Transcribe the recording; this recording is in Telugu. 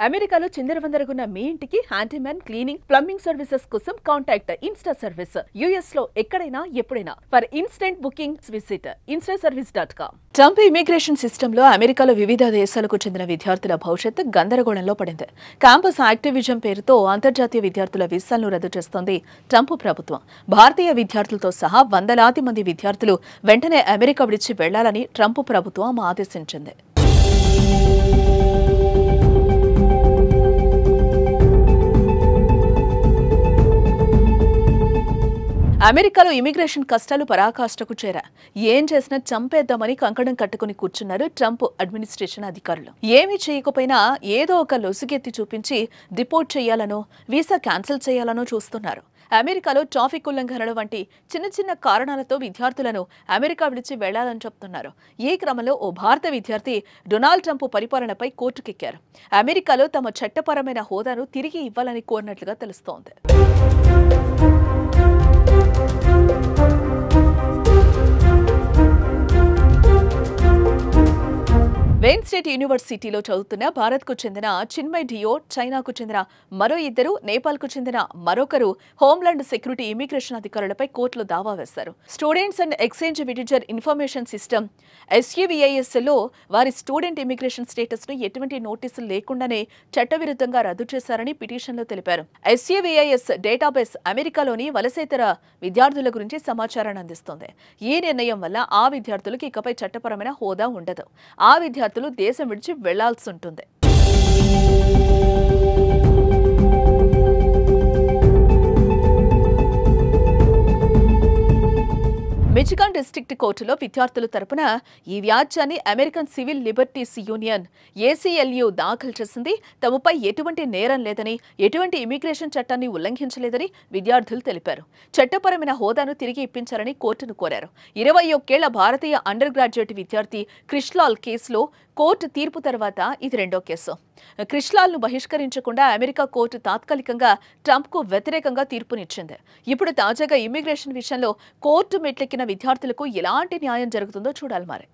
అమెరికాలో చిందరవందరగున్న మీ ఇంటికి హ్యాండీమ్యాన్ క్లీనింగ్ ప్లంబింగ్ సర్వీసెస్ కోసం కాంటాక్ట్ ఇన్స్టా సర్వీస్. యుఎస్ లో ఎక్కడైనా ఎప్పుడైనా for instant booking visit instaservice.com. Trump immigration system లో అమెరికాలో వివిధ దేశాలకు చెందిన విద్యార్థుల భవిష్యత్తు గందరగోళంలో పడింది. క్యాంపస్ యాక్టివిజం పేరుతో అంతర్జాతీయ విద్యార్థుల వీసాలను రద్దు చేస్తోంది ట్రంప్ ప్రభుత్వం. భారతీయ విద్యార్థులతో సహా వందలాది మంది విద్యార్థులు వెంటనే అమెరికా విడిచి వెళ్లాలని ట్రంప్ ప్రభుత్వం ఆదేశించింది. అమెరికాలో ఇమిగ్రేషన్ కష్టాలు పరాకాష్ఠకు చేరా. ఏం చేసినా చంపేద్దామని కంకణం కట్టుకుని కూర్చున్నారు ట్రంప్ అడ్మినిస్ట్రేషన్ అధికారులు. ఏమీ చేయకపోయినా ఏదో ఒక లొసుగెత్తి చూపించి డిపోర్ట్ చేయాలనో వీసా క్యాన్సిల్ చేయాలనో చూస్తున్నారు. అమెరికాలో ట్రాఫిక్ ఉల్లంఘనలు వంటి చిన్న చిన్న కారణాలతో విద్యార్థులను అమెరికా విడిచి వెళ్లాలని చెప్తున్నారు. ఈ క్రమంలో ఓ భారత విద్యార్థి డొనాల్డ్ ట్రంప్ పరిపాలనపై కోర్టుకెక్కారు. అమెరికాలో తమ చట్టపరమైన హోదాను తిరిగి ఇవ్వాలని కోరినట్లుగా తెలుస్తోంది. వెయిన్ స్టేట్ యూనివర్సిటీలో చదువుతున్న భారత్కు చెందిన చిన్మయ్ డియో, చైనాకు చెందిన మరో ఇద్దరు, నేపాల్కు చెందిన మరొకరు హోంలాండ్ సెక్యూరిటీ ఇమిగ్రేషన్ అధికారులపై కోర్టులో దావా వేశారు. Students and exchange visitor information system SUVIS లో వారి స్టూడెంట్ ఇమిగ్రేషన్ స్టేటస్ ను ఎటువంటి నోటీసులు లేకుండానే చట్టవిరుద్ధంగా రద్దు చేశారని పిటిషన్లో తెలిపారు. SUVIS డేటాబేస్ అమెరికాలోని వలసేతర విద్యార్థుల గురించి సమాచారాన్ని అందిస్తోంది. ఈ నిర్ణయం వల్ల ఆ విద్యార్థులకు ఇకపై చట్టపరమైన హోదా ఉండదు. ఆ విద్యార్థులు దేశం విడిచి వెళ్లాల్సి ఉంటుంది. మిచిగాన్ డిస్ట్రిక్ట్ కోర్టులో విద్యార్థుల తరపున ఈ వ్యాజ్యాన్ని American civil liberties union ACLU దాఖలు చేసింది. తమపై ఎటువంటి నేరం లేదని, ఎటువంటి ఇమిగ్రేషన్ చట్టాన్ని ఉల్లంఘించలేదని విద్యార్థులు తెలిపారు. చట్టపరమైన హోదాను తిరిగి ఇప్పించాలని కోర్టును కోరారు. 21 ఏళ్ల భారతీయ అండర్ గ్రాడ్యుయేట్ విద్యార్థి క్రిష్లాల్ కేసులో కోర్టు తీర్పు తర్వాత ఇది రెండో కేసు. క్రిష్లాల్ను బహిష్కరించకుండా అమెరికా కోర్టు తాత్కాలికంగా ట్రంప్కు వ్యతిరేకంగా తీర్పునిచ్చింది. ఇప్పుడు తాజాగా ఇమిగ్రేషన్ విషయంలో కోర్టు మెట్లెక్కిన విద్యార్థులకు ఎలాంటి న్యాయం జరుగుతుందో చూడాలి మరి.